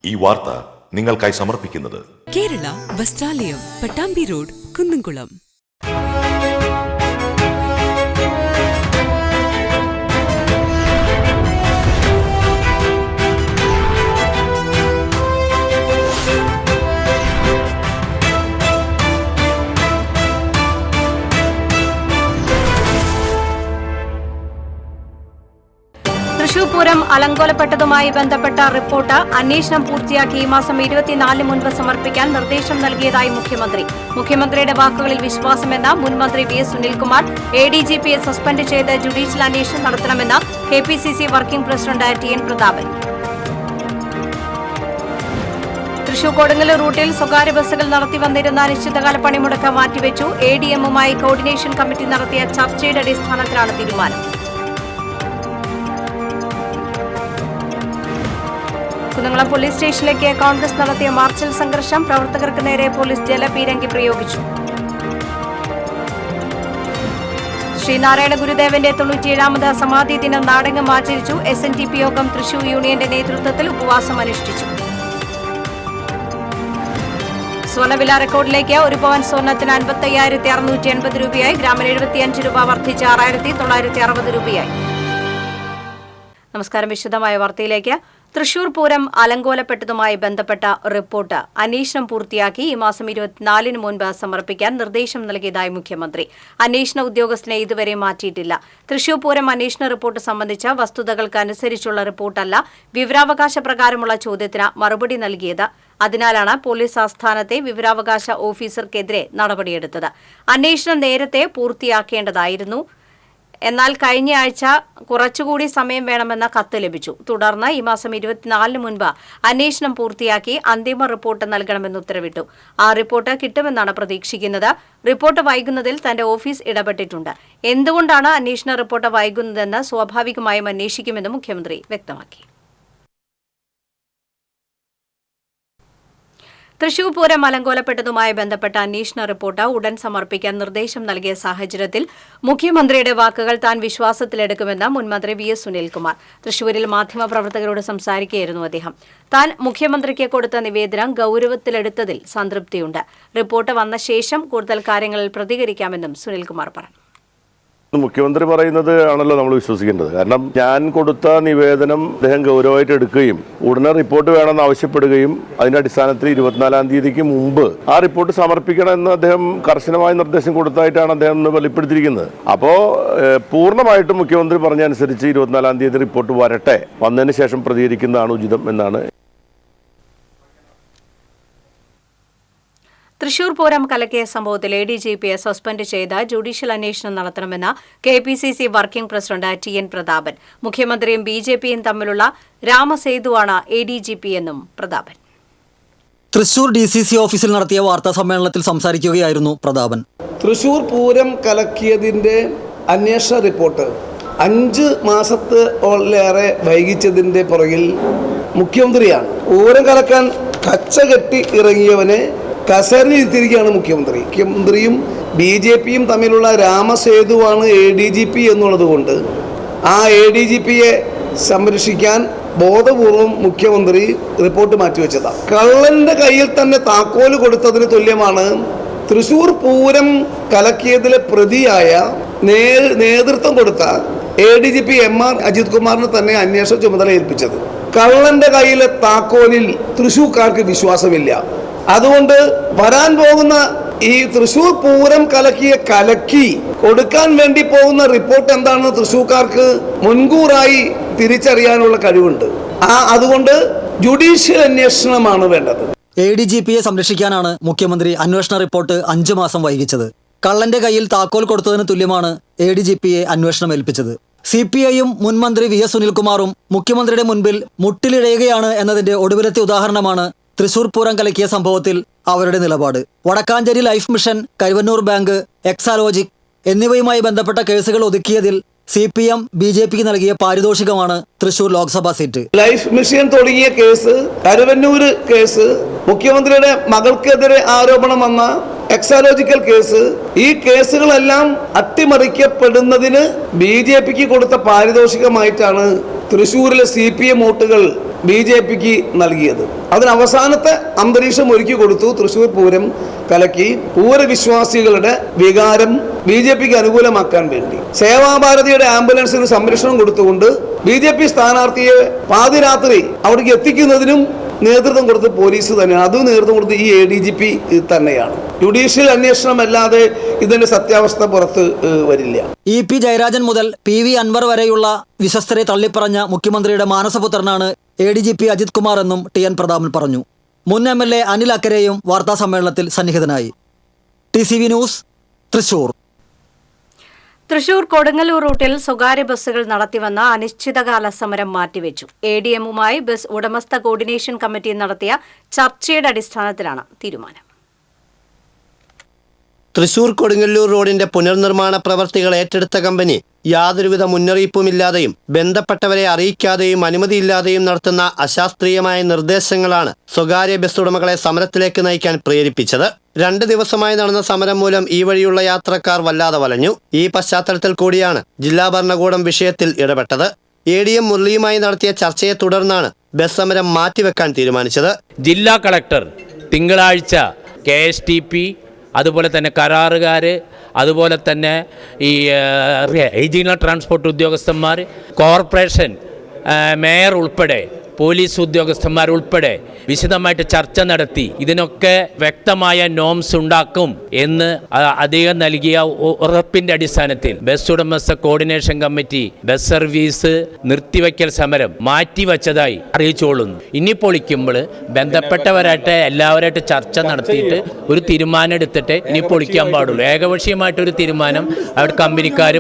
ഈ വാർത്ത നിങ്ങൾക്കായി സമർപ്പിക്കുന്നത് കേരള വസ്ത്രാലയം, പട്ടാമ്പി റോഡ്, കുന്നംകുളം. തൃശൂർ പൂരം അലങ്കോലപ്പെട്ടതുമായി ബന്ധപ്പെട്ട റിപ്പോർട്ട് അന്വേഷണം പൂർത്തിയാക്കി ഈ മാസം 24 മുൻപ് സമർപ്പിക്കാൻ നിർദ്ദേശം നൽകിയതായി മുഖ്യമന്ത്രി. മുഖ്യമന്ത്രിയുടെ വാക്കുകളിൽ വിശ്വാസമെന്ന മുൻ മന്ത്രി വി എസ് സുനിൽകുമാർ. എഡിജിപിയെ സസ്പെൻഡ് ചെയ്ത് ജുഡീഷ്യൽ അന്വേഷണം നടത്തണമെന്ന് KPCC working president T N Prathapan. Thrissur Kodungallur റൂട്ടിൽ സ്വകാര്യ ബസ്സുകൾ നടത്തിവന്നിരുന്ന അനിശ്ചിതകാല പണിമുടക്ക് മാറ്റിവെച്ചു. എഡിഎമ്മുമായി കോർഡിനേഷൻ കമ്മിറ്റി നടത്തിയ ചർച്ചയുടെ അടിസ്ഥാനത്തിലാണ് തീരുമാനം. കുന്നംകുളം പോലീസ് സ്റ്റേഷനിലേക്ക് കോൺഗ്രസ് നടത്തിയ മാർച്ചിൽ സംഘർഷം. പ്രവർത്തകർക്ക് നേരെ പോലീസ് ജലപീരങ്കി പ്രയോഗിച്ചു. ശ്രീനാരായണ ഗുരുദേവന്റെ 97ാമത് സമാധി ദിനം നാടെങ്ങും ആചരിച്ചു. SNDP യോഗം തൃശൂർ യൂണിയന്റെ നേതൃത്വത്തിൽ ഉപവാസം അനുഷ്ഠിച്ചു. സ്വർണ്ണവില റെക്കോർഡിലേക്ക്. ഒരു പവൻ സ്വർണ്ണത്തിന് 55,680 രൂപയായി. ഗ്രാമിന് 75 രൂപ വർദ്ധിച്ച് 6,960 രൂപയായി. നമസ്കാരം. വിശദമായ വാർത്തയിലേക്ക്. തൃശൂർ പൂരം അലങ്കോലപ്പെട്ടതുമായി ബന്ധപ്പെട്ട റിപ്പോർട്ട് അന്വേഷണം പൂർത്തിയാക്കി ഈ മാസം 24 മുൻപ് സമർപ്പിക്കാൻ നിർദ്ദേശം നൽകിയതായി മുഖ്യമന്ത്രി. അന്വേഷണ ഉദ്യോഗസ്ഥനെ ഇതുവരെ മാറ്റിയിട്ടില്ല. തൃശൂർ പൂരം അന്വേഷണ റിപ്പോർട്ട് സംബന്ധിച്ച വസ്തുതകൾക്കനുസരിച്ചുള്ള റിപ്പോർട്ടല്ല വിവരാവകാശ പ്രകാരമുള്ള ചോദ്യത്തിന് മറുപടി നൽകിയത്. അതിനാലാണ് പോലീസ് ആസ്ഥാനത്തെ വിവരാവകാശ ഓഫീസർക്കെതിരെ നടപടിയെടുത്തത്. അന്വേഷണം നേരത്തെ പൂർത്തിയാക്കേണ്ടതായിരുന്നു. എന്നാൽ കഴിഞ്ഞ ആഴ്ച കുറച്ചുകൂടി സമയം വേണമെന്ന കത്ത് ലഭിച്ചു. തുടർന്ന് ഈ മാസം 24 മുൻപ് അന്വേഷണം പൂർത്തിയാക്കി അന്തിമ റിപ്പോർട്ട് നൽകണമെന്ന് ഉത്തരവിട്ടു. ആ റിപ്പോർട്ട് കിട്ടുമെന്നാണ് പ്രതീക്ഷിക്കുന്നത്. റിപ്പോർട്ട് വൈകുന്നതിൽ തന്റെ ഓഫീസ് ഇടപെട്ടിട്ടുണ്ട്. എന്തുകൊണ്ടാണ് അന്വേഷണ റിപ്പോർട്ട് വൈകുന്നതെന്ന് സ്വാഭാവികമായും അന്വേഷിക്കുമെന്ന് മുഖ്യമന്ത്രി വ്യക്തമാക്കി. തൃശൂർ പൂരം അലങ്കോലപ്പെട്ടതുമായി ബന്ധപ്പെട്ട അന്വേഷണ റിപ്പോർട്ട് ഉടൻ സമർപ്പിക്കാൻ നിർദ്ദേശം നൽകിയ സാഹചര്യത്തിൽ മുഖ്യമന്ത്രിയുടെ വാക്കുകൾ താൻ വിശ്വാസത്തിലെടുക്കുമെന്ന് മുൻമന്ത്രി വി എസ് സുനിൽകുമാർ. തൃശൂരിൽ മാധ്യമപ്രവർത്തകരോട് സംസാരിക്കുകയായിരുന്നു അദ്ദേഹം. താൻ മുഖ്യമന്ത്രിക്ക് കൊടുത്ത നിവേദനം ഗൌരവത്തിലെടുത്തതിൽ സംതൃപ്തിയുണ്ട്. റിപ്പോർട്ട് വന്ന ശേഷം കൂടുതൽ കാര്യങ്ങളിൽ പ്രതികരിക്കാമെന്നും സുനിൽകുമാർ പറഞ്ഞു. മുഖ്യമന്ത്രി പറയുന്നത് ആണല്ലോ നമ്മൾ വിശ്വസിക്കേണ്ടത്. കാരണം ഞാൻ കൊടുത്ത നിവേദനം അദ്ദേഹം ഗൗരവമായിട്ട് എടുക്കുകയും ഉടനെ റിപ്പോർട്ട് വേണമെന്ന് ആവശ്യപ്പെടുകയും അതിന്റെ അടിസ്ഥാനത്തിൽ 24-ാം തീയതിക്ക് മുമ്പ് ആ റിപ്പോർട്ട് സമർപ്പിക്കണമെന്ന് അദ്ദേഹം കർശനമായ നിർദ്ദേശം കൊടുത്തായിട്ടാണ് അദ്ദേഹം വെളിപ്പെടുത്തിയിരിക്കുന്നത്. അപ്പോൾ പൂർണ്ണമായിട്ടും മുഖ്യമന്ത്രി പറഞ്ഞ അനുസരിച്ച് 24-ാം തീയതി റിപ്പോർട്ട് വരട്ടെ, വന്നതിന് ശേഷം പ്രതികരിക്കുന്നതാണ് ഉചിതം എന്നാണ്. തൃശൂർ പൂരം കലക്കിയ സംഭവത്തിൽ എഡിജിപിയെ സസ്പെൻഡ് ചെയ്ത് ജുഡീഷ്യൽ അന്വേഷണം നടത്തണമെന്ന് KPCC working president T N Prathapan. മുഖ്യമന്ത്രിയും BJPയും തമ്മിലുള്ള രാമസേതുവാണ് എഡിജിപി എന്നും പ്രതാപൻ. തൃശൂർ DCC ഓഫീസിൽ നടത്തിയ വാർത്താ സമ്മേളനത്തിൽ സംസാരിക്കുകയായിരുന്നു പ്രതാപൻ. തൃശൂർ പൂരം കലക്കിയതിന്റെ അന്വേഷണ റിപ്പോർട്ട് 5 മാസത്തിലേറെ വൈകിച്ചതിന്റെ പുറകിൽ മുഖ്യമന്ത്രിയാണ്. പൂരം കലക്കാൻ കച്ചകെട്ടി ഇറങ്ങിയവനെ കസേരയിലിരുത്തിയിരിക്കുകയാണ് മുഖ്യമന്ത്രിയും BJPയും തമ്മിലുള്ള രാമസേതുവാണ് ADGP എന്നുള്ളത് കൊണ്ട് ആ ADGPയെ സംരക്ഷിക്കാൻ ബോധപൂർവം മുഖ്യമന്ത്രി റിപ്പോർട്ട് മാറ്റിവെച്ചതാണ്. കള്ളന്റെ കയ്യിൽ തന്നെ താക്കോല് കൊടുത്തതിന് തുല്യമാണ് തൃശൂർ പൂരം കലക്കിയതിലെ പ്രതിയായ നേതൃത്വം കൊടുത്ത ADGP MR അജിത് കുമാറിന് തന്നെ അന്വേഷണ ചുമതല ഏൽപ്പിച്ചത്. കള്ളന്റെ കയ്യിലെ താക്കോലിൽ തൃശൂർക്കാർക്ക് വിശ്വാസമില്ല. അതുകൊണ്ട് വരാൻ പോകുന്ന ഈ തൃശൂർ പൂരം കലക്കി കൊടുക്കാൻ വേണ്ടി പോകുന്ന റിപ്പോർട്ട് എന്താണെന്ന് തൃശൂർക്കാർക്ക് മുൻകൂറായി തിരിച്ചറിയാനുള്ള കഴിവുണ്ട്. അതുകൊണ്ട് ജുഡീഷ്യൽ അന്വേഷണമാണ് വേണ്ടത്. ADGPയെ സംരക്ഷിക്കാനാണ് മുഖ്യമന്ത്രി അന്വേഷണ റിപ്പോർട്ട് 5 മാസം വൈകിച്ചത്. കള്ളന്റെ കയ്യിൽ താക്കോൽ കൊടുത്തതിന് തുല്യമാണ് ADGPയെ അന്വേഷണം ഏൽപ്പിച്ചത്. CPIയും മുൻമന്ത്രി വി എസ് സുനിൽകുമാറും മുഖ്യമന്ത്രിയുടെ മുൻപിൽ മുട്ടിലിഴയുകയാണ് എന്നതിന്റെ ഒടുവിലത്തെ ഉദാഹരണമാണ് തൃശൂർ പൂരം കലക്കിയ സംഭവത്തിൽ അവരുടെ നിലപാട്. Vadakkanchery life mission, Karuvannur bank, Exalogic എന്നിവയുമായി ബന്ധപ്പെട്ട കേസുകൾ ഒതുക്കിയതിൽ CPM BJPക്ക് നൽകിയ പാരിതോഷികമാണ് Thrissur Lok Sabha seat. Life mission തുടങ്ങിയ കേസ്, കരുവന്നൂർ കേസ്, മുഖ്യമന്ത്രിയുടെ മകൾക്കെതിരെ ആരോപണം വന്ന എക്സാലോജിക്കൽ കേസ്, ഈ കേസുകളെല്ലാം അട്ടിമറിക്കപ്പെടുന്നതിന് BJPക്ക് കൊടുത്ത പാരിതോഷികമായിട്ടാണ് തൃശ്ശൂരിലെ CPM വോട്ടുകൾ BJPക്ക് നൽകിയത്. അതിന് അവസാനത്തെ അന്തരീക്ഷം ഒരുക്കി കൊടുത്തു. തൃശ്ശൂർ പൂരം കലക്കി പൂരവിശ്വാസികളുടെ വികാരം BJPക്ക് അനുകൂലമാക്കാൻ വേണ്ടി സേവാഭാരതിയുടെ ആംബുലൻസിന് സംരക്ഷണം കൊടുത്തുകൊണ്ട് BJP സ്ഥാനാർത്ഥിയെ പാതിരാത്രി അവിടേക്ക് എത്തിക്കുന്നതിനും നേതൃത്വം കൊടുത്ത് പോലീസ് തന്നെയാണ്. അത് നേതൃത്വം കൊടുത്ത് ഈ ADGP തന്നെയാണ്. ജുഡീഷ്യൽ അന്വേഷണമല്ലാതെ ഇതിന്റെ സത്യാവസ്ഥ പുറത്ത് വരില്ല. EP ജയരാജൻ മുതൽ PV അൻവർ വരെയുള്ള വിശ്വസ്തരെ തള്ളിപ്പറഞ്ഞ മുഖ്യമന്ത്രിയുടെ മാനസപുത്രനാണ് ADGP അജിത് കുമാർ എന്നും TN പ്രതാപൻ പറഞ്ഞു. മുൻ MLA അനിൽ അക്കരെയും വാർത്താസമ്മേളനത്തിൽ സന്നിഹിതനായി. TCV news, Thrissur. തൃശൂർ കൊടുങ്ങല്ലൂർ റൂട്ടിൽ സ്വകാര്യ ബസ്സുകൾ നടത്തിവന്ന അനിശ്ചിതകാല സമരം മാറ്റിവെച്ചു. ADMുമായി ബസ് ഉടമസ്ഥ കോർഡിനേഷൻ കമ്മിറ്റി നടത്തിയ ചർച്ചയുടെ അടിസ്ഥാനത്തിലാണ് തീരുമാനം. തൃശൂർ കൊടുങ്ങല്ലൂർ റോഡിന്റെ പുനർനിർമ്മാണ പ്രവർത്തികൾ ഏറ്റെടുത്ത കമ്പനി യാതൊരുവിധ മുന്നറിയിപ്പുമില്ലാതെയും ബന്ധപ്പെട്ടവരെ അറിയിക്കാതെയും അനുമതിയില്ലാതെയും നടത്തുന്ന അശാസ്ത്രീയമായ നിർദ്ദേശങ്ങളാണ് സ്വകാര്യ ബസ് ഉടമകളെ സമരത്തിലേക്ക് നയിക്കാൻ പ്രേരിപ്പിച്ചത്. 2 ദിവസമായി നടന്ന സമരം മൂലം ഈ വഴിയുള്ള യാത്രക്കാർ വല്ലാതെ വലഞ്ഞു. ഈ പശ്ചാത്തലത്തിൽ കൂടിയാണ് ജില്ലാ ഭരണകൂടം വിഷയത്തിൽ ഇടപെട്ടത്. ADM മുരളിയുമായി നടത്തിയ ചർച്ചയെ തുടർന്നാണ് ബസ് സമരം മാറ്റിവെക്കാൻ തീരുമാനിച്ചത്. ജില്ലാ കളക്ടർ തിങ്കളാഴ്ച KSTP, അതുപോലെ തന്നെ കരാറുകാർ, അതുപോലെ തന്നെ ഈ റീജിയണൽ ട്രാൻസ്പോർട്ട് ഉദ്യോഗസ്ഥന്മാർ, കോർപ്പറേഷൻ മേയർ ഉൾപ്പെടെ പോലീസ് ഉദ്യോഗസ്ഥന്മാർ ഉൾപ്പെടെ വിശദമായിട്ട് ചർച്ച നടത്തി ഇതിനൊക്കെ വ്യക്തമായ നോംസ് ഉണ്ടാക്കും എന്ന് അദ്ദേഹം നൽകിയ ഉറപ്പിൻ്റെ അടിസ്ഥാനത്തിൽ ബസ് ഉടമസ്ഥ കോർഡിനേഷൻ കമ്മിറ്റി ബസ് സർവീസ് നിർത്തിവയ്ക്കൽ സമരം മാറ്റിവെച്ചതായി അറിയിച്ചുകൊള്ളുന്നു. ഇനി പൊളിക്കുമ്പോൾ ബന്ധപ്പെട്ടവരായിട്ട് എല്ലാവരായിട്ട് ചർച്ച നടത്തിയിട്ട് ഒരു തീരുമാനം എടുത്തിട്ട് ഇനി പൊളിക്കാൻ പാടുള്ളൂ. ഏകപക്ഷീയമായിട്ടൊരു തീരുമാനം അവിടെ കമ്പനിക്കാർ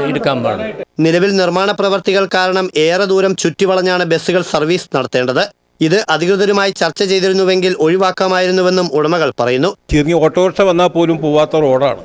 എടുക്കാൻ പാടുള്ളൂ. നിലവിൽ നിർമ്മാണ പ്രവർത്തികൾ കാരണം ഏറെ ദൂരം ചുറ്റിവളഞ്ഞാണ് ബസ്സുകൾ സർവീസ് നടത്തേണ്ടത്. ഇത് അധികൃതരുമായി ചർച്ച ചെയ്തിരുന്നുവെങ്കിൽ ഒഴിവാക്കാമായിരുന്നുവെന്നും ഉടമകൾ പറയുന്നു. ചെറിയ ഓട്ടോറിക്ഷ വന്നാൽ പോലും പോവാത്ത റോഡാണ്.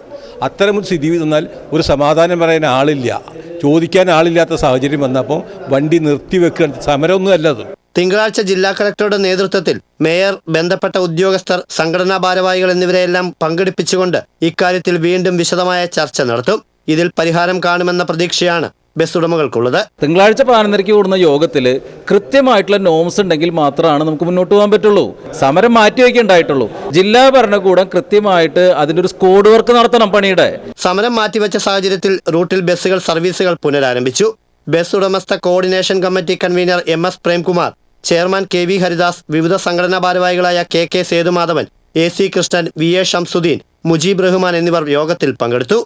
അത്തരം സ്ഥിതി വന്നാൽ ഒരു സമാധാനം പറയാൻ ആളില്ല, ചോദിക്കാൻ ആളില്ലാത്ത സാഹചര്യം വന്നപ്പോൾ വണ്ടി നിർത്തിവെക്കാൻ സമരമൊന്നും അല്ലത്. തിങ്കളാഴ്ച ജില്ലാ കളക്ടറുടെ നേതൃത്വത്തിൽ മേയർ, ബന്ധപ്പെട്ട ഉദ്യോഗസ്ഥർ, സംഘടനാ ഭാരവാഹികൾ എന്നിവരെല്ലാം പങ്കെടുപ്പിച്ചുകൊണ്ട് ഇക്കാര്യത്തിൽ വീണ്ടും വിശദമായ ചർച്ച നടത്തും. ഇതിൽ പരിഹാരം കാണുമെന്ന പ്രതീക്ഷയാണ് ബസ് ഉടമകൾക്കുള്ളത്. തിങ്കളാഴ്ച 11:30 കൂടുന്ന യോഗത്തിൽ കൃത്യമായിട്ടുള്ള നോംസ് ഉണ്ടെങ്കിൽ മാത്രമാണ് നമുക്ക് മുന്നോട്ട് പോകാൻ പറ്റുള്ളൂ. സമരം മാറ്റിവെക്കേണ്ടായിട്ടുള്ളൂ. ജില്ലാ ഭരണകൂടം കൃത്യമായിട്ട് അതിൻ്റെ ഒരു സ്ക്വാഡ് വർക്ക് നടത്തണം പണിയുടെ. സമരം മാറ്റിവെച്ച സാഹചര്യത്തിൽ റൂട്ടിൽ ബസ്സുകൾ സർവീസുകൾ പുനരാരംഭിച്ചു. ബസ് ഉടമസ്ഥ coordination committee convener MS Premkumar, chairman KV Haridas, വിവിധ സംഘടനാ ഭാരവാഹികളായ KK Sethumadhavan, AC Krishnan, VA Shamsuddin, Mujeeb Rahman എന്നിവർ യോഗത്തിൽ പങ്കെടുത്തു.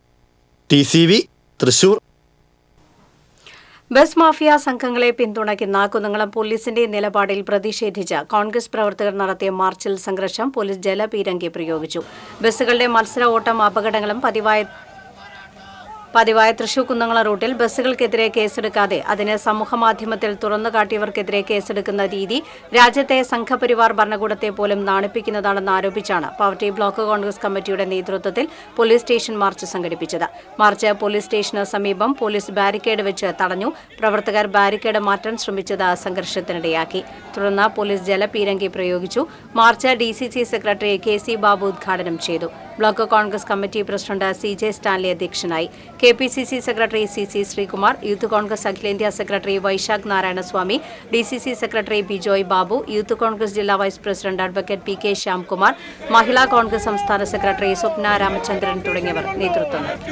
TCV, തൃശൂർ. ബസ് മാഫിയ സംഘങ്ങളെ പിന്തുണയ്ക്കുന്ന കുന്നംകുളം പോലീസിന്റെ നിലപാടിൽ പ്രതിഷേധിച്ച് കോൺഗ്രസ് പ്രവർത്തകർ നടത്തിയ മാർച്ചിൽ സംഘർഷം. പോലീസ് ജലപീരങ്കി പ്രയോഗിച്ചു. ബസ്സുകളുടെ മത്സര ഓട്ടം അപകടങ്ങളും പതിവായ തൃശൂർ കുന്നംകുളം റൂട്ടിൽ ബസ്സുകൾക്കെതിരെ കേസെടുക്കാതെ അതിന് സമൂഹമാധ്യമത്തിൽ തുറന്നുകാട്ടിയവർക്കെതിരെ കേസെടുക്കുന്ന രീതി രാജ്യത്തെ സംഘപരിവാർ ഭരണകൂടത്തെ പോലും നാണിപ്പിക്കുന്നതാണെന്ന് ആരോപിച്ചാണ് പാവട്ടി ബ്ലോക്ക് കോൺഗ്രസ് കമ്മിറ്റിയുടെ നേതൃത്വത്തിൽ പോലീസ് സ്റ്റേഷൻ മാർച്ച് സംഘടിപ്പിച്ചത്. മാർച്ച് പോലീസ് സ്റ്റേഷന് സമീപം പോലീസ് ബാരിക്കേഡ് വെച്ച് തടഞ്ഞു. പ്രവർത്തകർ ബാരിക്കേഡ് മാറ്റാൻ ശ്രമിച്ചത് സംഘർഷത്തിനിടയാക്കി. തുടർന്ന് പോലീസ് ജലപീരങ്കി പ്രയോഗിച്ചു. March DCC secretary KC Babu ഉദ്ഘാടനം ചെയ്തു. Block Congress committee president CJ Stanley അധ്യക്ഷനായി. KPCC secretary CC Sreekumar, youth Congress അഖിലേന്ത്യാ secretary Vaishakh Narayanaswamy, DCC secretary Bijoy Babu, youth Congress ജില്ലാ vice president advocate PK Shyamkumar, Mahila Congress സംസ്ഥാന സെക്രട്ടറി സ്വപ്ന രാമചന്ദ്രൻ തുടങ്ങിയവർ നേതൃത്വം നൽകി.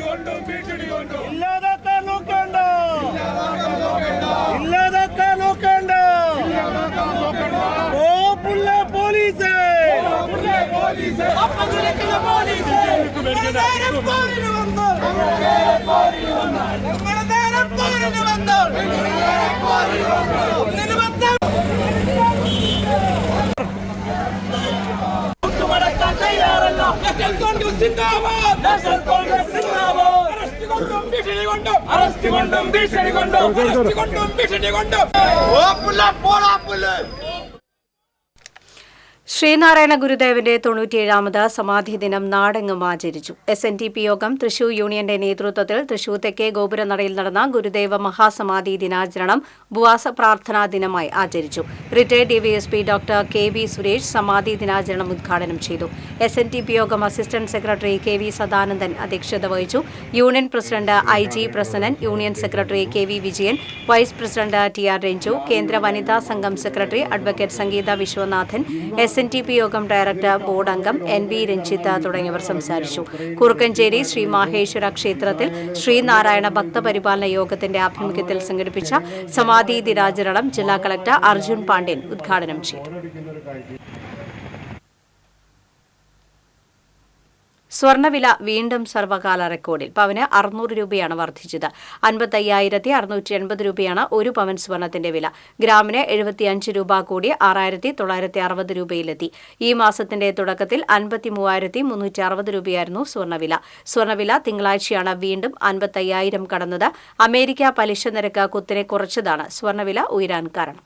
ശ്രീനാരായണ ഗുരുദേവന്റെ 97ാമത് സമാധി ദിനം നാടെങ്ങും ആചരിച്ചു. SNDP യോഗം തൃശൂർ യൂണിയന്റെ നേതൃത്വത്തിൽ തൃശൂർ തെക്കേ ഗോപുരനടയിൽ നടന്ന ഗുരുദേവ മഹാസമാധി ദിനാചരണം ഉപവാസ പ്രാർത്ഥനാ ദിനമായി ആചരിച്ചു. Retired DVSP doctor KV Suresh സമാധി ദിനാചരണം ഉദ്ഘാടനം ചെയ്തു. SNDP യോഗം അസിസ്റ്റന്റ് സെക്രട്ടറി KV സദാനന്ദൻ അധ്യക്ഷത വഹിച്ചു. Union president IG Prasannan, union secretary KV Vijayan, vice president TR Ranju, കേന്ദ്ര വനിതാ സംഘം സെക്രട്ടറി അഡ്വക്കേറ്റ് സംഗീത വിശ്വനാഥൻ, SNDP യോഗം ഡയറക്ടർ ബോർഡ് അംഗം NB രഞ്ജിത്ത് തുടങ്ങിയവർ സംസാരിച്ചു. കുറുക്കഞ്ചേരി ശ്രീ മാഹേശ്വര ക്ഷേത്രത്തിൽ ശ്രീനാരായണ ഭക്തപരിപാലന യോഗത്തിന്റെ ആഭിമുഖ്യത്തിൽ സംഘടിപ്പിച്ച സമാധി ദിനാചരണം ജില്ലാ കളക്ടർ അർജുൻ പാണ്ഡ്യൻ ഉദ്ഘാടനം ചെയ്തു. സ്വർണ്ണവില വീണ്ടും സർവകാല റെക്കോർഡിൽ. പവന് 600 രൂപയാണ് വർദ്ധിച്ചത്. 55,680 രൂപയാണ് ഒരു പവൻ സ്വർണത്തിന്റെ വില. ഗ്രാമിന് 75 രൂപ കൂടി 6,960 രൂപയിലെത്തി. ഈ മാസത്തിന്റെ തുടക്കത്തിൽ 53,360 രൂപയായിരുന്നു സ്വർണ്ണവില. സ്വർണ്ണവില തിങ്കളാഴ്ചയാണ് വീണ്ടും 55,000 കടന്നത്. അമേരിക്ക പലിശ നിരക്ക് കുത്തിനെ കുറച്ചതാണ് സ്വർണ്ണവില ഉയരാൻ കാരണം.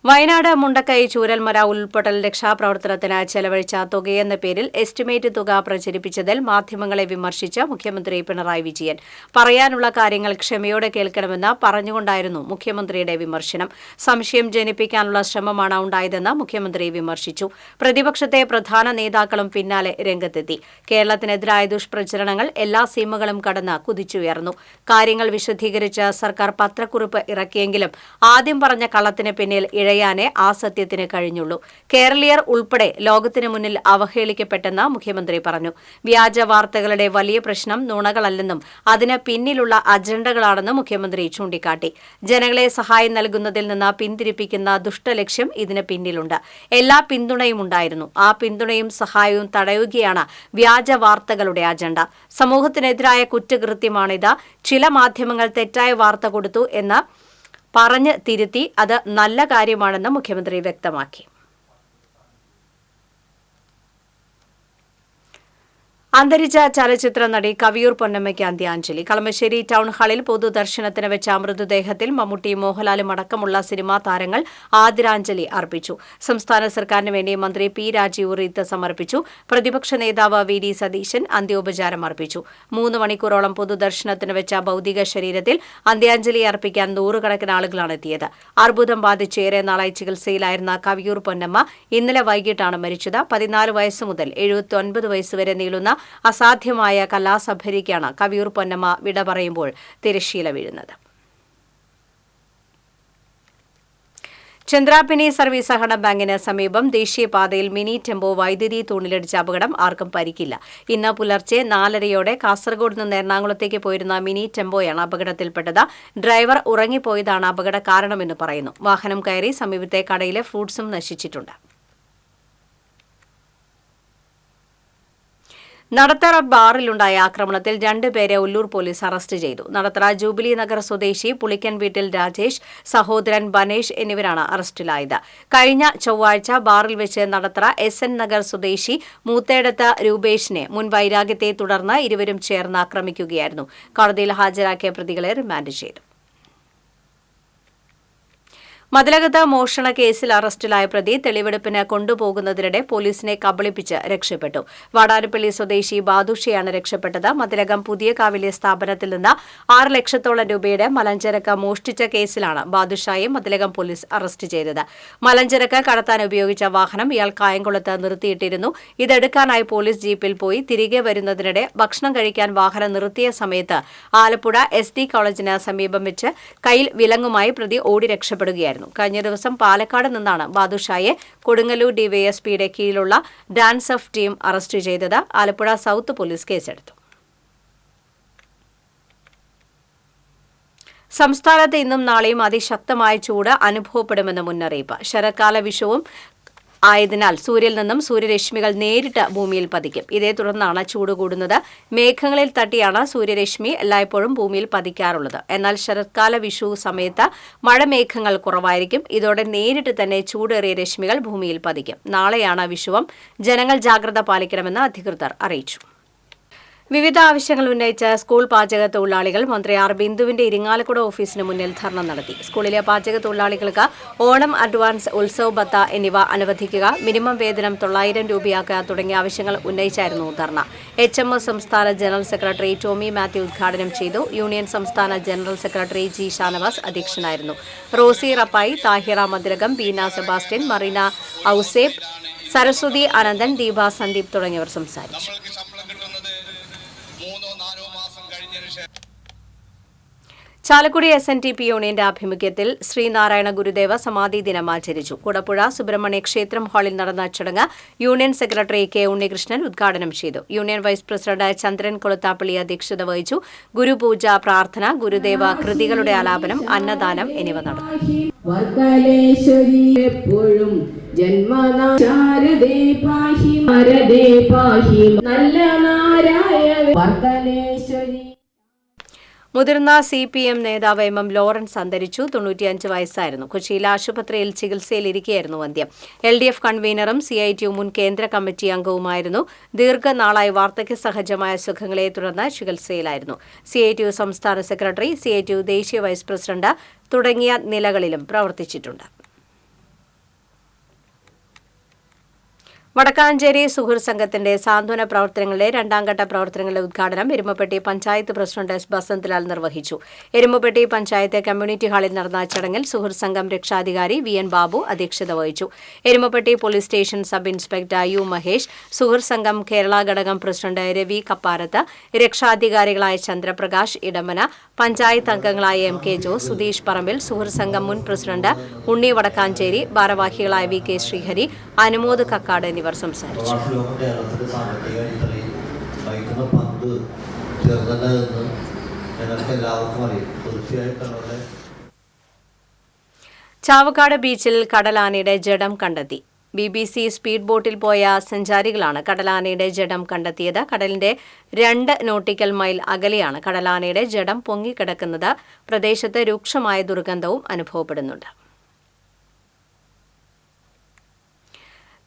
വയനാട് മുണ്ടക്കൈ ചൂരൽമല ഉൾപ്പെടൽ രക്ഷാപ്രവർത്തനത്തിന് ചെലവഴിച്ച തുകയെന്ന പേരിൽ എസ്റ്റിമേറ്റ് തുക പ്രചരിപ്പിച്ചതിൽ മാധ്യമങ്ങളെ വിമർശിച്ച് മുഖ്യമന്ത്രി പിണറായി വിജയൻ. പറയാനുള്ള കാര്യങ്ങൾ ക്ഷമയോടെ കേൾക്കണമെന്ന് പറഞ്ഞുകൊണ്ടായിരുന്നു മുഖ്യമന്ത്രിയുടെ വിമർശനം. സംശയം ജനിപ്പിക്കാനുള്ള ശ്രമമാണ് ഉണ്ടായതെന്ന് മുഖ്യമന്ത്രി വിമർശിച്ചു. പ്രതിപക്ഷത്തെ പ്രധാന നേതാക്കളും പിന്നാലെ രംഗത്തെത്തി. കേരളത്തിനെതിരായ ദുഷ്പ്രചരണങ്ങൾ എല്ലാ സീമകളും കടന്ന് കുതിച്ചുയർന്നു. കാര്യങ്ങൾ വിശദീകരിച്ച് സർക്കാർ പത്രക്കുറിപ്പ് ഇറക്കിയെങ്കിലും ആദ്യം പറഞ്ഞ കള്ളത്തിന് പിന്നിൽ ഇഴയാനേ ആ സത്യത്തിന് കഴിഞ്ഞുള്ളൂ. കേരളീയർ ഉൾപ്പെടെ ലോകത്തിന് മുന്നിൽ അവഹേളിക്കപ്പെട്ടെന്ന് മുഖ്യമന്ത്രി പറഞ്ഞു. വ്യാജ വാർത്തകളുടെ വലിയ പ്രശ്നം നുണകളല്ലെന്നും അതിന് പിന്നിലുള്ള അജണ്ടകളാണെന്നും മുഖ്യമന്ത്രി ചൂണ്ടിക്കാട്ടി. ജനങ്ങളെ സഹായം നൽകുന്നതിൽ നിന്ന് പിന്തിരിപ്പിക്കുന്ന ദുഷ്ടലക്ഷ്യം ഇതിന് പിന്നിലുണ്ട്. എല്ലാ പിന്തുണയും ഉണ്ടായിരുന്നു. ആ പിന്തുണയും സഹായവും തടയുകയാണ് വ്യാജ വാർത്തകളുടെ അജണ്ട. സമൂഹത്തിനെതിരായ കുറ്റകൃത്യമാണിത്. ചില മാധ്യമങ്ങൾ തെറ്റായ വാർത്ത കൊടുത്തു എന്ന് പറഞ്ഞ് തിരുത്തി. അത് നല്ല കാര്യമാണെന്ന് മുഖ്യമന്ത്രി വ്യക്തമാക്കി. അന്തരിച്ച ചലച്ചിത്ര നടി കവിയൂർ പൊന്നമ്മയ്ക്ക് അന്ത്യാഞ്ജലി. കളമശ്ശേരി ടൗൺ ഹാളിൽ പൊതുദർശനത്തിന് വെച്ച മൃതദേഹത്തിൽ മമ്മൂട്ടി, മോഹൻലാലും അടക്കമുള്ള സിനിമാ താരങ്ങൾ ആദരാഞ്ജലി അർപ്പിച്ചു. സംസ്ഥാന സർക്കാരിന് വേണ്ടി മന്ത്രി P രാജീവ് റീത്ത് സമർപ്പിച്ചു. പ്രതിപക്ഷ നേതാവ് VD സതീശൻ അന്ത്യോപചാരം അർപ്പിച്ചു. 3 മണിക്കൂറോളം പൊതുദർശനത്തിന് വെച്ച ഭൌതിക ശരീരത്തിൽ അന്ത്യാഞ്ജലി അർപ്പിക്കാൻ നൂറുകണക്കിന് ആളുകളാണ് എത്തിയത്. അർബുദം ബാധിച്ച് ഏറെ നാളായി ചികിത്സയിലായിരുന്ന കവിയൂർ പൊന്നമ്മ ഇന്നലെ വൈകിട്ടാണ് മരിച്ചത്. 14 വയസ്സ് മുതൽ 79 വയസ്സ് വരെ നീളുന്ന അസാധ്യമായ കലാസഭരിക്കാണ് കവിയൂർ പൊന്നമ്മ വിട പറയുമ്പോൾ തിരശ്ശീല വീഴുന്നത്. ചന്ദ്രാപിനി സർവീസ് സഹകരണ ബാങ്കിന് സമീപം ദേശീയപാതയിൽ മിനി ടെമ്പോ വൈദ്യുതി തൂണിലിടിച്ച അപകടം. ആർക്കും പരിക്കില്ല. ഇന്ന് പുലർച്ചെ 4:30 കാസർഗോഡ് നിന്ന് എറണാകുളത്തേക്ക് പോയിരുന്ന മിനി ടെമ്പോയാണ് അപകടത്തിൽപ്പെട്ടത്. ഡ്രൈവർ ഉറങ്ങിപ്പോയതാണ് അപകട കാരണമെന്ന് പറയുന്നു. വാഹനം കയറി സമീപത്തെ കടയിലെ ഫ്രൂട്ട്സും നശിച്ചിട്ടുണ്ട്. നടത്തറ ബാറിലുണ്ടായ ആക്രമണത്തിൽ 2 പേരെ ഉള്ളൂർ പോലീസ് അറസ്റ്റ് ചെയ്തു. നടത്തറ ജൂബിലി നഗർ സ്വദേശി പുളിക്കൻ വീട്ടിൽ രാജേഷ്, സഹോദരൻ ബനേഷ് എന്നിവരാണ് അറസ്റ്റിലായത്. കഴിഞ്ഞ ചൊവ്വാഴ്ച ബാറിൽ വെച്ച് നടത്തറ SN നഗർ സ്വദേശി മൂത്തേടത്ത് രൂപേഷിനെ മുൻ വൈരാഗ്യത്തെ തുടർന്ന് ഇരുവരും ചേർന്ന് ആക്രമിക്കുകയായിരുന്നു. കോടതിയിൽ ഹാജരാക്കിയ പ്രതികളെ റിമാൻഡ് ചെയ്തു. മതിലകത്ത് മോഷണ കേസിൽ അറസ്റ്റിലായ പ്രതി തെളിവെടുപ്പിന് കൊണ്ടുപോകുന്നതിനിടെ പോലീസിനെ കബളിപ്പിച്ച് രക്ഷപ്പെട്ടു. വാടാനപ്പള്ളി സ്വദേശി ബാദുഷയാണ് രക്ഷപ്പെട്ടത്. മതിലകം പുതിയകാവിലെ സ്ഥാപനത്തിൽ നിന്ന് 6 ലക്ഷത്തോളം രൂപയുടെ മലഞ്ചരക്ക് മോഷ്ടിച്ച കേസിലാണ് ബാദുഷായെ മതിലകം പോലീസ് അറസ്റ്റ് ചെയ്തത്. മലഞ്ചരക്ക് കടത്താൻ ഉപയോഗിച്ച വാഹനം ഇയാൾ കായംകുളത്ത് നിർത്തിയിട്ടിരുന്നു. ഇതെടുക്കാനായി പോലീസ് ജീപ്പിൽ പോയി തിരികെ വരുന്നതിനിടെ ഭക്ഷണം കഴിക്കാൻ വാഹനം നിർത്തിയ സമയത്ത് ആലപ്പുഴ SD കോളേജിന് സമീപം വെച്ച് കയ്യിൽ വിലങ്ങുമായി പ്രതി ഓടി രക്ഷപ്പെടുകയായിരുന്നു. കഴിഞ്ഞ ദിവസം പാലക്കാട് നിന്നാണ് ബാദുഷായെ കൊടുങ്ങല്ലൂർ ഡിവൈഎസ്പിയുടെ കീഴിലുള്ള ഡാൻസ് ഓഫ് ടീം അറസ്റ്റ് ചെയ്തത്. ആലപ്പുഴ സൌത്ത് പോലീസ് കേസെടുത്തു. സംസ്ഥാനത്ത് ഇന്നും നാളെയും അതിശക്തമായ ചൂട് അനുഭവപ്പെടുമെന്ന് മുന്നറിയിപ്പ്. ശരത്കാല വിഷുവും ആയതിനാൽ സൂര്യനിൽ നിന്നും സൂര്യരശ്മികൾ നേരിട്ട് ഭൂമിയിൽ പതിക്കും. ഇതേ തുടർന്നാണ് ചൂട് കൂടുന്നത്. മേഘങ്ങളിൽ തട്ടിയാണ് സൂര്യരശ്മി എല്ലായ്പ്പോഴും ഭൂമിയിൽ പതിക്കാറുള്ളത്. എന്നാൽ ശരത്കാല വിഷു സമയത്ത് മഴമേഘങ്ങൾ കുറവായിരിക്കും. ഇതോടെ നേരിട്ട് തന്നെ ചൂടേറിയ രശ്മികൾ ഭൂമിയിൽ പതിക്കും. നാളെയാണ് വിഷുവം. ജനങ്ങൾ ജാഗ്രത പാലിക്കണമെന്ന് അധികൃതർ അറിയിച്ചു. വിവിധ ആവശ്യങ്ങൾ ഉന്നയിച്ച സ്കൂൾ പാചക തൊഴിലാളികൾ മന്ത്രി ആർ ബിന്ദുവിന്റെ ഇരിങ്ങാലക്കുട ഓഫീസിന് മുന്നിൽ ധർണ നടത്തി. സ്കൂളിലെ പാചക തൊഴിലാളികൾക്ക് ഓണം അഡ്വാൻസ്, ഉത്സവ് ഭത്ത എന്നിവ അനുവദിക്കുക, മിനിമം വേതനം 900 രൂപയാക്കുക തുടങ്ങിയ ആവശ്യങ്ങൾ ഉന്നയിച്ചായിരുന്നു ധർണ. HMS സംസ്ഥാന ജനറൽ സെക്രട്ടറി ടോമി മാത്യു ഉദ്ഘാടനം ചെയ്തു. യൂണിയൻ സംസ്ഥാന ജനറൽ സെക്രട്ടറി ജി ഷാനവാസ് അധ്യക്ഷനായിരുന്നു. റോസി റപ്പായി, താഹിറ മതിലകം, ബീന സെബാസ്റ്റ്യൻ, മറീന ഔസേബ്, സരസ്വതി അനന്തൻ, ദീപ സന്ദീപ് തുടങ്ങിയവർ സംസാരിച്ചു. ചാലക്കുടി SNTP യൂണിയന്റെ ആഭിമുഖ്യത്തിൽ ശ്രീനാരായണ ഗുരുദേവ സമാധി ദിനം ആചരിച്ചു. കുടപ്പുഴ സുബ്രഹ്മണ്യ ക്ഷേത്രം ഹാളിൽ നടന്ന ചടങ്ങ് യൂണിയൻ സെക്രട്ടറി കെ ഉണ്ണികൃഷ്ണൻ ഉദ്ഘാടനം ചെയ്തു. യൂണിയൻ വൈസ് പ്രസിഡന്റ് ചന്ദ്രൻ കൊളുത്താപ്പള്ളി അധ്യക്ഷത വഹിച്ചു. ഗുരുപൂജ, പ്രാർത്ഥന, ഗുരുദേവ കൃതികളുടെ ആലാപനം, അന്നദാനം എന്നിവ നടന്നു. മുതിർന്ന CPM നേതാവ് MM ലോറൻസ് അന്തരിച്ചു. 95 വയസ്സായിരുന്നു. കൊച്ചിയിലെ ആശുപത്രിയിൽ ചികിത്സയിലിരിക്കെയായിരുന്നു അന്ത്യം. LDF കൺവീനറും CITU മുൻ കേന്ദ്ര കമ്മിറ്റി അംഗവുമായിരുന്നു. ദീർഘനാളായി വാർദ്ധക്യ സഹജമായ സുഖങ്ങളെ തുടർന്ന് ചികിത്സയിലായിരുന്നു. CITU സംസ്ഥാന സെക്രട്ടറി, CITU ദേശീയ വൈസ് പ്രസിഡന്റ് തുടങ്ങിയ നിലകളിലും പ്രവർത്തിച്ചിട്ടുണ്ട്. വടക്കാഞ്ചേരി സുഹൃത്ത് സംഘത്തിന്റെ സാന്ത്വന പ്രവർത്തനങ്ങളുടെ 2ാം ഘട്ട പ്രവർത്തനങ്ങളുടെ ഉദ്ഘാടനം എരുമപ്പെട്ടി പഞ്ചായത്ത് പ്രസിഡന്റ് S. ബസന്ത്ലാൽ നിർവഹിച്ചു. എരുമപ്പെട്ടി പഞ്ചായത്ത് കമ്മ്യൂണിറ്റി ഹാളിൽ നടന്ന ചടങ്ങിൽ സുഹൃത്ത് സംഘം രക്ഷാധികാരി VN ബാബു അധ്യക്ഷത വഹിച്ചു. Erumapetty police station sub inspector U. Mahesh, സുഹൃത്ത് സംഘം കേരള ഘടകം പ്രസിഡന്റ് രവി കപ്പാരത്ത്, രക്ഷാധികാരികളായ ചന്ദ്രപ്രകാശ് ഇടമന, പഞ്ചായത്ത് അംഗങ്ങളായ MK ജോസ്, സുധീഷ് പറമ്പിൽ, സുഹൃത്ത് സംഘം മുൻ പ്രസിഡന്റ് ഉണ്ണി വടക്കാഞ്ചേരി, ഭാരവാഹികളായ VK ശ്രീഹരി, അനുമോദ് കക്കാട് എന്നിവർ സംസാരിച്ചു. ചാവക്കാട് ബീച്ചിൽ കടലാനയുടെ ജഡം കണ്ടെത്തി. BBC സ്പീഡ് ബോട്ടിൽ പോയ സഞ്ചാരികളാണ് കടലാനയുടെ ജഡം കണ്ടെത്തിയത്. കടലിന്റെ 2 നോട്ടിക്കൽ മൈൽ അകലെയാണ് കടലാനയുടെ ജഡം പൊങ്ങിക്കിടക്കുന്നത്. പ്രദേശത്ത് രൂക്ഷമായ ദുർഗന്ധവും അനുഭവപ്പെടുന്നുണ്ട്.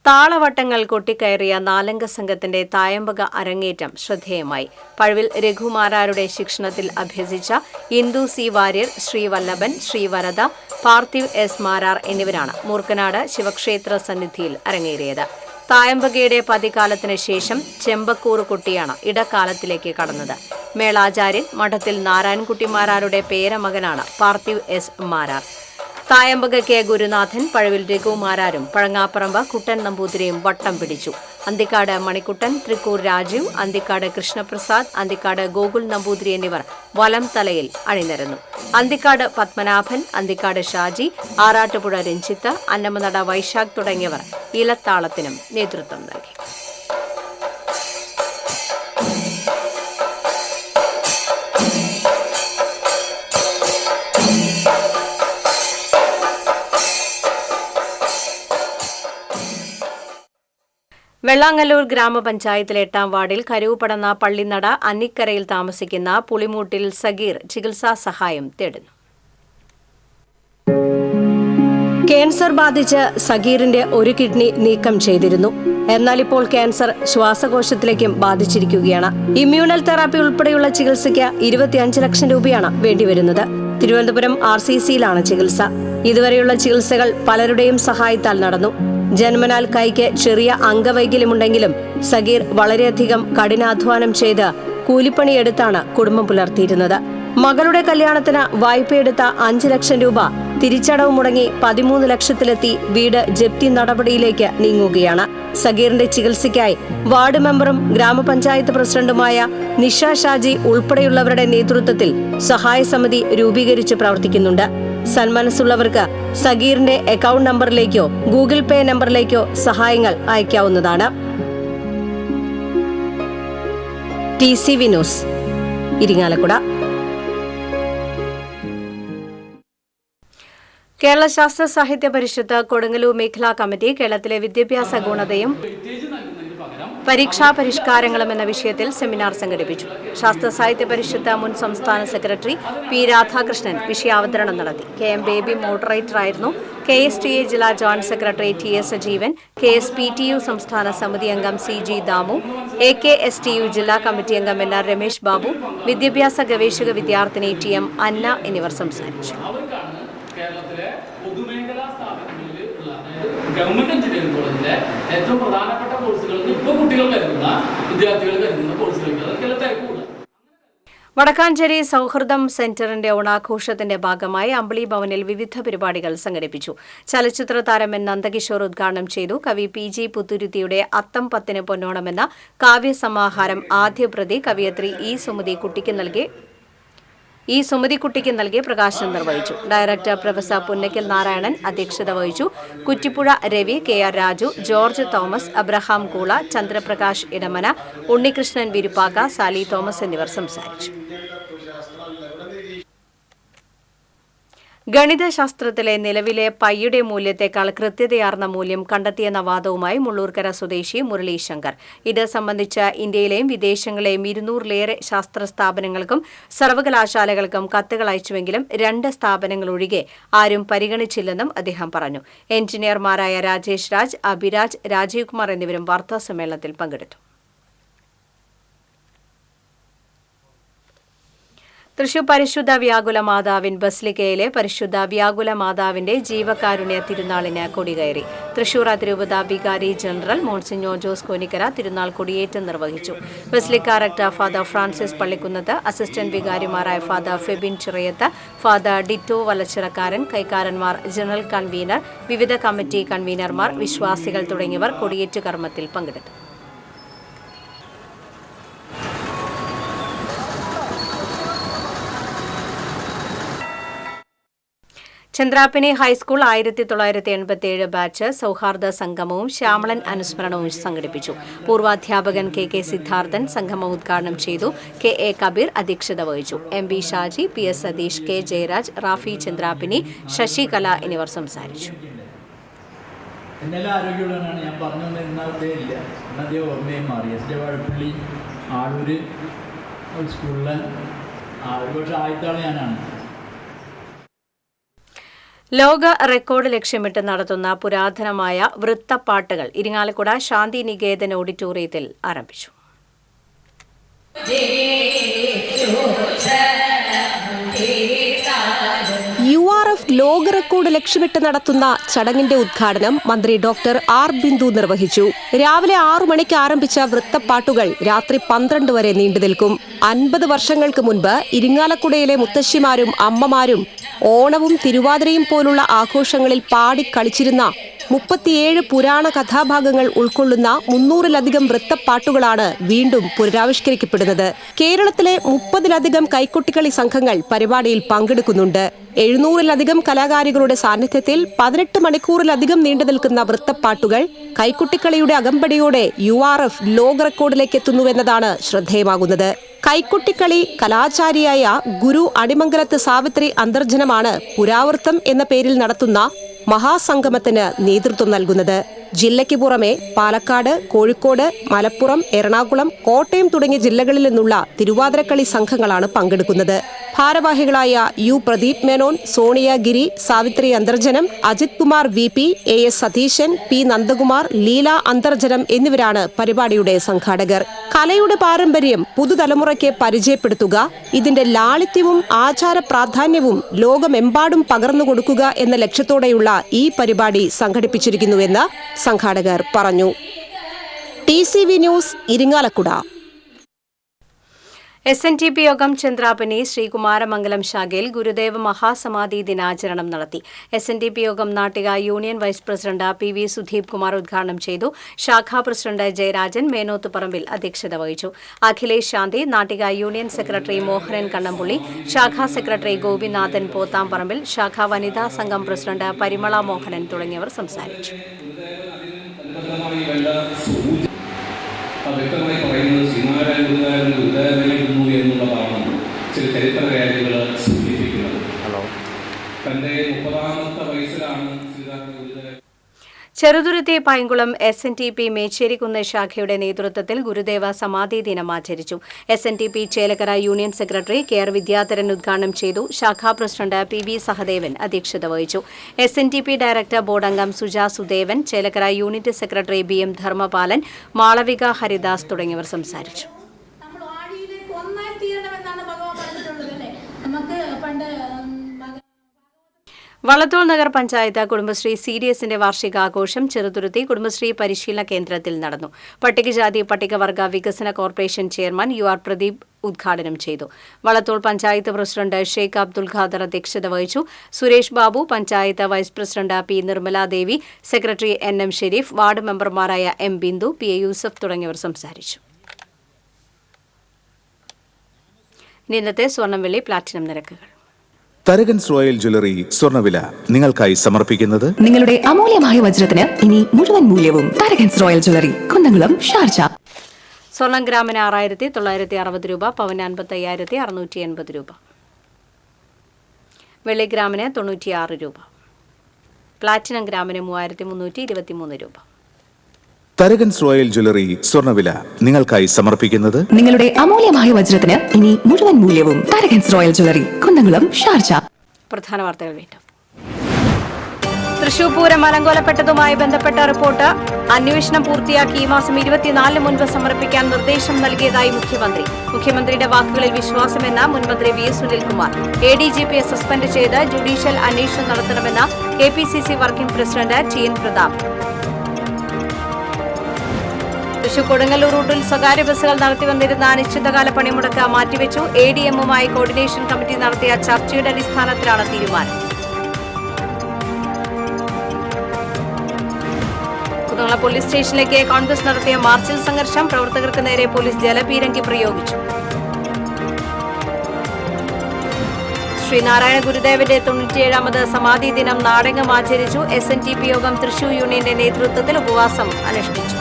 താളവട്ടങ്ങൾ കൊട്ടിക്കയറിയ 4-അംഗ സംഘത്തിന്റെ തായമ്പക അരങ്ങേറ്റം ശ്രദ്ധേയമായി. പഴുവിൽ രഘുമാരാരുടെ ശിക്ഷണത്തിൽ അഭ്യസിച്ച ഇന്ദു C. വാര്യർ, ശ്രീവല്ലഭൻ, ശ്രീവരദ, പാർത്ഥിവ് S. മാരാർ എന്നിവരാണ് മൂർക്കനാട് ശിവക്ഷേത്ര സന്നിധിയിൽ അരങ്ങേറിയത്. തായമ്പകയുടെ പതികാലത്തിന് ശേഷം ചെമ്പക്കൂർ കുട്ടിയാണ് ഇടക്കാലത്തിലേക്ക് കടന്നത്. മേളാചാര്യൻ മഠത്തിൽ നാരായൺകുട്ടിമാരാരുടെ പേരമകനാണ് പാർത്ഥിവ് S. മാരാർ. തായമ്പകയ്ക്ക് ഗുരുനാഥൻ, പഴവിൽ രഘുമാരാരും പഴങ്ങാപ്പറമ്പ് കുട്ടൻ നമ്പൂതിരിയും വട്ടം പിടിച്ചു. അന്തിക്കാട് മണിക്കുട്ടൻ, തൃക്കൂർ രാജീവ്, അന്തിക്കാട് കൃഷ്ണപ്രസാദ്, അന്തിക്കാട് ഗോകുൽ നമ്പൂതിരി എന്നിവർ വലം തലയിൽ അണിനിരന്നു. അന്തിക്കാട് പത്മനാഭൻ, അന്തിക്കാട് ഷാജി, ആറാട്ടുപുഴ രഞ്ജിത്ത്, അന്നമനട വൈശാഖ് തുടങ്ങിയവർ ഇലത്താളത്തിനും നേതൃത്വം നൽകി. വെള്ളാങ്ങല്ലൂർ ഗ്രാമപഞ്ചായത്തിലെ 8ാം വാർഡിൽ കരുവുപടന്ന പള്ളിനട അന്നിക്കരയിൽ താമസിക്കുന്ന പുളിമൂട്ടിൽ സഗീർ ചികിത്സാ സഹായം തേടുന്നു. ക്യാൻസർ ബാധിച്ച് സഗീറിന്റെ ഒരു കിഡ്നി നീക്കം ചെയ്തിരുന്നു. എന്നാൽ ഇപ്പോൾ ക്യാൻസർ ശ്വാസകോശത്തിലേക്കും ബാധിച്ചിരിക്കുകയാണ്. ഇമ്മ്യൂണൽ തെറാപ്പി ഉൾപ്പെടെയുള്ള ചികിത്സയ്ക്ക് 25 ലക്ഷം രൂപയാണ് വേണ്ടിവരുന്നത്. തിരുവനന്തപുരം RCCയിലാണ് ചികിത്സ. ഇതുവരെയുള്ള ചികിത്സകൾ പലരുടെയും സഹായത്താൽ നടന്നു. ജന്മനാൽ കൈക്ക് ചെറിയ അംഗവൈകല്യമുണ്ടെങ്കിലും സഗീർ വളരെയധികം കഠിനാധ്വാനം ചെയ്ത് കൂലിപ്പണിയെടുത്താണ് കുടുംബം പുലർത്തിയിരുന്നത്. മകളുടെ കല്യാണത്തിന് വായ്പയെടുത്ത 5 ലക്ഷം രൂപ തിരിച്ചടവ് മുടങ്ങി 13 ലക്ഷത്തിലെത്തി വീട് ജപ്തി നടപടിയിലേക്ക് നീങ്ങുകയാണ്. സഗീറിന്റെ ചികിത്സയ്ക്കായി വാർഡ് മെമ്പറും ഗ്രാമപഞ്ചായത്ത് പ്രസിഡന്റുമായ നിഷ ഷാജി ഉൾപ്പെടെയുള്ളവരുടെ നേതൃത്വത്തിൽ സഹായ സമിതി രൂപീകരിച്ച് പ്രവർത്തിക്കുന്നുണ്ട്. സന്മനസ്സുള്ളവർക്ക് സഗീറിന്റെ അക്കൗണ്ട് നമ്പറിലേക്കോ ഗൂഗിൾ പേ നമ്പറിലേക്കോ സഹായങ്ങൾ അയക്കാവുന്നതാണ്. TCV news, Irinjalakuda. കേരള ശാസ്ത്ര സാഹിത്യ പരിഷത്ത് കൊടുങ്ങല്ലൂർ മേഖലാ കമ്മിറ്റി കേരളത്തിലെ വിദ്യാഭ്യാസ ഗുണതയും പരീക്ഷാ പരിഷ്കാരങ്ങളും എന്ന വിഷയത്തിൽ സെമിനാർ സംഘടിപ്പിച്ചു. ശാസ്ത്ര സാഹിത്യ പരിഷത്ത് മുൻ സംസ്ഥാന സെക്രട്ടറി പി രാധാകൃഷ്ണൻ വിഷയാവതരണം നടത്തി. KM ബേബി മോഡറേറ്ററായിരുന്നു. KSTA ജില്ലാ joint secretary TS Sajeevan, KSPTU സംസ്ഥാന സമിതി അംഗം CG ദാമു, AKSTU ജില്ലാ കമ്മിറ്റി അംഗം NR രമേശ് ബാബു, വിദ്യാഭ്യാസ ഗവേഷക വിദ്യാർത്ഥിനി TM അന്ന എന്നിവർ സംസാരിച്ചു. ഗവൺമെന്റ് എഞ്ചിനീയറിംഗ് കോളേജിലെ ഏറ്റവും പ്രധാനപ്പെട്ട കോഴ്സുകളിൽ ഇപ്പോൾ കുട്ടികൾ കരുതുന്ന വിദ്യാർത്ഥികൾ കരുതുന്ന കോഴ്സുകൾക്ക് അതൊക്കെയുള്ള തിരക്കുകൂടും. വടക്കാഞ്ചേരി സൗഹൃദം സെന്ററിന്റെ ഓണാഘോഷത്തിന്റെ ഭാഗമായി അമ്പിളി ഭവനിൽ വിവിധ പരിപാടികൾ സംഘടിപ്പിച്ചു. ചലച്ചിത്ര താരം N. നന്ദകിഷോർ ഉദ്ഘാടനം ചെയ്തു. കവി PG പുത്തുരുത്തിയുടെ അത്തം പത്തിന് പൊന്നോണം എന്ന കാവ്യസമാഹാരം ആദ്യ പ്രതി കവിയത്രി E. സുമതിക്കുട്ടിക്ക് നൽകി പ്രകാശനം നിർവഹിച്ചു. ഡയറക്ടർ പ്രൊഫസർ പുന്നക്കൽ നാരായണൻ അധ്യക്ഷത വഹിച്ചു. കുറ്റിപ്പുഴ രവി, KR രാജു, ജോർജ് തോമസ്, അബ്രഹാം കൂള, ചന്ദ്രപ്രകാശ് ഇടമന, ഉണ്ണികൃഷ്ണൻ വിരുപ്പാക്ക, സാലി തോമസ് എന്നിവർ സംസാരിച്ചു. ഗണിതശാസ്ത്രത്തിലെ നിലവിലെ പൈയുടെ മൂല്യത്തെക്കാൾ കൃത്യതയാർന്ന മൂല്യം കണ്ടെത്തിയെന്ന വാദവുമായി മുള്ളൂർക്കര സ്വദേശി മുരളി ശങ്കർ. ഇത് സംബന്ധിച്ച് ഇന്ത്യയിലെയും വിദേശങ്ങളിലെയും 200-ലേറെ ശാസ്ത്ര സ്ഥാപനങ്ങൾക്കും സർവകലാശാലകൾക്കും കത്തുകൾ അയച്ചുവെങ്കിലും 2 സ്ഥാപനങ്ങൾ ഒഴികെ ആരും പരിഗണിച്ചില്ലെന്നും അദ്ദേഹം പറഞ്ഞു. എഞ്ചിനീയർമാരായ രാജേഷ് രാജ്, അഭിരാജ്, രാജീവ് കുമാർ എന്നിവരും വാർത്താസമ്മേളനത്തിൽ പങ്കെടുത്തു. തൃശൂർ പരിശുദ്ധ വ്യാകുല മാതാവിൻ ബസിലിക്കയിലെ പരിശുദ്ധ വ്യാകുല മാതാവിന്റെ ജീവകാരുണ്യ തിരുനാളിന് കൊടികയറി. തൃശൂർ അതിരൂപത വികാരി ജനറൽ മോൺസിഞ്ഞോ ജോസ് കോനിക്കര തിരുനാൾ കൊടിയേറ്റം നിർവഹിച്ചു. Basilica rector father Francis Pallikkunnath, assistant വികാരിമാരായ ഫാദർ ഫെബിൻ ചിറയത്ത്, ഫാദർ ഡിറ്റോ വലച്ചിറക്കാരൻ, കൈക്കാരന്മാർ, ജനറൽ കൺവീനർ, വിവിധ കമ്മിറ്റി കൺവീനർമാർ, വിശ്വാസികൾ തുടങ്ങിയവർ കൊടിയേറ്റ് കർമ്മത്തിൽ പങ്കെടുത്തു. ചന്ദ്രാപ്പിനി ഹൈസ്കൂൾ 1987 ബാച്ച് സൗഹാർദ്ദ സംഗമവും ശ്യാമളൻ അനുസ്മരണവും സംഘടിപ്പിച്ചു. പൂർവാധ്യാപകൻ KK സിദ്ധാർത്ഥൻ സംഗമം ഉദ്ഘാടനം ചെയ്തു. KA കബീർ അധ്യക്ഷത വഹിച്ചു. MB Shaji, PS Satheesh, K Jayaraj, Rafi ചന്ദ്രാപ്പിനി, Sasikala എന്നിവർ സംസാരിച്ചു. ഇന്നലെ ആരോഗ്യമുള്ളതാണ് ഞാൻ പറഞ്ഞുകൊണ്ട് ഇന്നത്തെ ഇല്ല ഇന്നതേ ഓർമ്മയും മാറി. SD വാഴപ്പള്ളി ആളൂര് സ്കൂളിലെ ഒരുപക്ഷെ ആദ്യത്തെ ഞാനാണ്. ലോക റെക്കോർഡ് ലക്ഷ്യമിട്ട് നടത്തുന്ന പുരാതനമായ വൃത്തപ്പാട്ടുകൾ ഇരിങ്ങാലക്കുട ശാന്തി നികേതൻ ഓഡിറ്റോറിയത്തിൽ ആരംഭിച്ചു. URF ലോക റെക്കോർഡ് ലക്ഷ്യമിട്ട് നടത്തുന്ന ചടങ്ങിന്റെ ഉദ്ഘാടനം മന്ത്രി ഡോക്ടർ R. ബിന്ദു നിർവഹിച്ചു. രാവിലെ 6 മണിക്ക് ആരംഭിച്ച വൃത്തപ്പാട്ടുകൾ രാത്രി 12 വരെ നീണ്ടുനിൽക്കും. 50 വർഷങ്ങൾക്ക് മുൻപ് ഇരിങ്ങാലക്കുടയിലെ മുത്തശ്ശിമാരും അമ്മമാരും ഓണവും തിരുവാതിരയും പോലുള്ള ആഘോഷങ്ങളിൽ പാടിക്കളിച്ചിരുന്ന 37 പുരാണ കഥാഭാഗങ്ങൾ ഉൾക്കൊള്ളുന്ന 300-ലധികം വൃത്തപ്പാട്ടുകളാണ് വീണ്ടും പുനരാവിഷ്കരിക്കപ്പെടുന്നത്. കേരളത്തിലെ 30-ലധികം കൈക്കൊട്ടിക്കളി സംഘങ്ങൾ പരിപാടിയിൽ പങ്കെടുക്കുന്നുണ്ട്. 700-ലധികം കലാകാരികളുടെ സാന്നിധ്യത്തിൽ 18 മണിക്കൂറിലധികം നീണ്ടുനിൽക്കുന്ന വൃത്തപ്പാട്ടുകൾ കൈക്കുട്ടിക്കളിയുടെ അകമ്പടിയോടെ URF ലോക റെക്കോർഡിലേക്ക് എത്തുന്നുവെന്നതാണ് ശ്രദ്ധേയമാകുന്നത്. കൈക്കുട്ടിക്കളി കലാചാരിയായ ഗുരു അടിമംഗലത്ത് സാവിത്രി അന്തർജനമാണ് പുരാവൃത്തം എന്ന പേരിൽ നടത്തുന്ന മഹാസംഗമത്തിന് നേതൃത്വം നൽകുന്നത്. ജില്ലയ്ക്ക് പുറമെ പാലക്കാട്, കോഴിക്കോട്, മലപ്പുറം, എറണാകുളം, കോട്ടയം തുടങ്ങിയ ജില്ലകളിൽ നിന്നുള്ള തിരുവാതിരക്കളി സംഘങ്ങളാണ് പങ്കെടുക്കുന്നത്. ഭാരവാഹികളായ U. പ്രദീപ് മേനോൻ, സോണിയ ഗിരി, Savitri Antharjanam, Ajith Kumar VP, AS Satheesan, P. Nandakumar, Leela Antharjanam എന്നിവരാണ് പരിപാടിയുടെ സംഘാടകർ. കലയുടെ പാരമ്പര്യം പുതുതലമുറയ്ക്ക് പരിചയപ്പെടുത്തുക, ഇതിന്റെ ലാളിത്യവും ആചാര പ്രാധാന്യവും ലോകമെമ്പാടും പകർന്നു കൊടുക്കുക എന്ന ലക്ഷ്യത്തോടെയുള്ള ഈ പരിപാടി സംഘടിപ്പിച്ചിരിക്കുന്നുവെന്ന് സംഘാടകർ പറഞ്ഞു. TCV news Irinjalakuda. SNTP യോഗം ചന്ദ്രാപ്പനി ശ്രീകുമാരമംഗലം ശാഖയിൽ ഗുരുദേവ മഹാസമാധി ദിനാചരണം നടത്തി. SNTP യോഗം Nattika union vice president PV Sudheep Kumar ഉദ്ഘാടനം ചെയ്തു. ശാഖാ പ്രസിഡന്റ് ജയരാജൻ മേനോത്ത് പറമ്പിൽ അധ്യക്ഷത വഹിച്ചു. അഖിലേഷ് ശാന്തി, നാട്ടിക യൂണിയൻ സെക്രട്ടറി മോഹനൻ കണ്ണമ്പുള്ളി, ശാഖാ സെക്രട്ടറി ഗോപിനാഥൻ പോത്താംപറമ്പിൽ, ശാഖാ വനിതാ സംഘം പ്രസിഡന്റ് പരിമള മോഹനൻ തുടങ്ങിയവർ സംസാരിച്ചു. വ്യക്തമായി പറയുന്നത് ശ്രീനാരായണ ഗുരുതാരനായിരുന്നു എന്നുള്ള ഭാഗം ചില ചരിത്ര രേഖകൾ സൂചിപ്പിക്കുന്നത്. തൻ്റെ 30-ാമത്തെ വയസ്സിലാണ് ശ്രീനാരായണ ഗുരുതാരൻ. ചെറുതുരുത്തി പൈങ്കുളം SNTP മേച്ചേരിക്കുന്ന് ശാഖയുടെ നേതൃത്വത്തിൽ ഗുരുദേവ സമാധി ദിനം ആചരിച്ചു. SNTP Chelakkara union secretary KR Vidyadharan ഉദ്ഘാടനം ചെയ്തു. ശാഖാ പ്രസിഡന്റ് PV സഹദേവൻ അധ്യക്ഷത വഹിച്ചു. SNTP ഡയറക്ടർ ബോർഡ് അംഗം Suja Sudevan, Chelakkara unit secretary BM Dharmapalan, Malavika Haridas തുടങ്ങിയവർ സംസാരിച്ചു. വളത്തോൾ നഗർ പഞ്ചായത്ത് കുടുംബശ്രീ CDSന്റെ വാർഷികാഘോഷം ചെറുതുരുത്തി കുടുംബശ്രീ പരിശീലന കേന്ദ്രത്തിൽ നടന്നു. പട്ടികജാതി പട്ടികവർഗ വികസന കോർപ്പറേഷൻ ചെയർമാൻ UR പ്രദീപ് ഉദ്ഘാടനം ചെയ്തു. വളത്തോൾ പഞ്ചായത്ത് പ്രസിഡന്റ് ഷെയ്ഖ് അബ്ദുൽ ഖാദർ അധ്യക്ഷത വഹിച്ചു. Suresh Babu, panchayat vice president P Nirmaladevi, secretary NM Sharif, ward മെമ്പർമാരായ M ബിന്ദു, PA യൂസഫ് തുടങ്ങിയവർ സംസാരിച്ചു. ഇന്നത്തെ സ്വർണം വെള്ളി പ്ലാറ്റിനം നിരക്കുകൾ. തരകൻസ് റോയൽ ജ്വല്ലറി സ്വർണ്ണവില നിങ്ങൾക്കായി സമർപ്പിക്കുന്നത് നിങ്ങളുടെ അമൂല്യമായ വജ്രത്തിന് ഇനി മുഴുവൻ മൂല്യവും Tharakans royal jewellery, Kunnamkulam, Sharjah. സ്വർണം ഗ്രാമിന് 6,960 രൂപ, പവന് 55,680 രൂപ, വെള്ളി ഗ്രാമിന് 96 രൂപ, പ്ലാറ്റിനം ഗ്രാമിന് 3,323 രൂപ. തരകൻസ് റോയൽ ജ്വല്ലറി സ്വർണ്ണവില നിങ്ങൾക്കായി സമർപ്പിക്കുന്നത് നിങ്ങളുടെ അമൂല്യമായ വജ്രത്തിന് ഇനി മുഴുവൻ മൂല്യവും Tharakans royal jewellery, Kunnamkulam, Sharjah. പ്രധാന വാർത്തകൾ വീണ്ടും. തൃശൂർ പൂരം അലങ്കോലപ്പെട്ടതുമായി ബന്ധപ്പെട്ട റിപ്പോർട്ട് അന്വേഷണം പൂർത്തിയാക്കി ഈ മാസം 24 മുൻപ് സമർപ്പിക്കാൻ നിർദ്ദേശം നൽകിയതായി മുഖ്യമന്ത്രി. മുഖ്യമന്ത്രിയുടെ വാക്കുകളിൽ വിശ്വാസമെന്ന മുൻമന്ത്രി VS സുനിൽകുമാർ. ADGPയെ സസ്പെൻഡ് ചെയ്ത് ജുഡീഷ്യൽ അന്വേഷണം നടത്തണമെന്ന KPCC working president TN Prathap. Thrissur Kodungallur റൂട്ടിൽ സ്വകാര്യ ബസ്സുകൾ നടത്തിവന്നിരുന്ന അനിശ്ചിതകാല പണിമുടക്ക് മാറ്റിവെച്ചു. ADMുമായി കോർഡിനേഷൻ കമ്മിറ്റി നടത്തിയ ചർച്ചയുടെ അടിസ്ഥാനത്തിലാണ് തീരുമാനം. കുന്നംകുളം പോലീസ് സ്റ്റേഷനിലേക്ക് കോൺഗ്രസ് നടത്തിയ മാർച്ചിൽ സംഘർഷം. പ്രവർത്തകർക്ക് നേരെ പോലീസ് ജലപീരങ്കി പ്രയോഗിച്ചു. ശ്രീനാരായണ ഗുരുദേവന്റെ 97ാമത് സമാധി ദിനം നാടെങ്ങും ആചരിച്ചു. SNTP യോഗം തൃശൂർ യൂണിയന്റെ നേതൃത്വത്തിൽ ഉപവാസം അനുഷ്ഠിച്ചു.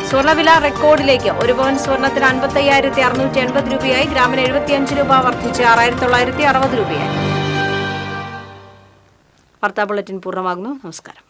സ്വർണ്ണവില റെക്കോർഡിലേക്ക്. ഒരു പവൻ സ്വർണ്ണത്തിന് 55,680 രൂപയായി. ഗ്രാമിന് 75 രൂപ വർദ്ധിച്ച് 6,960 രൂപയായി. വാർത്താ ബുള്ളറ്റിൻ പൂർണ്ണമാകുന്നു. നമസ്കാരം.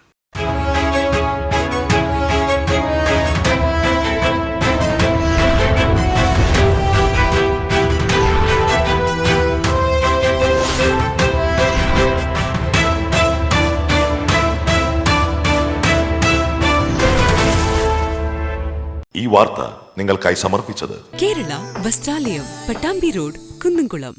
ഈ വാർത്ത നിങ്ങൾക്കായി സമർപ്പിച്ചത് കേരള വസ്ത്രാലയം, പട്ടാമ്പി റോഡ്, കുന്നംകുളം.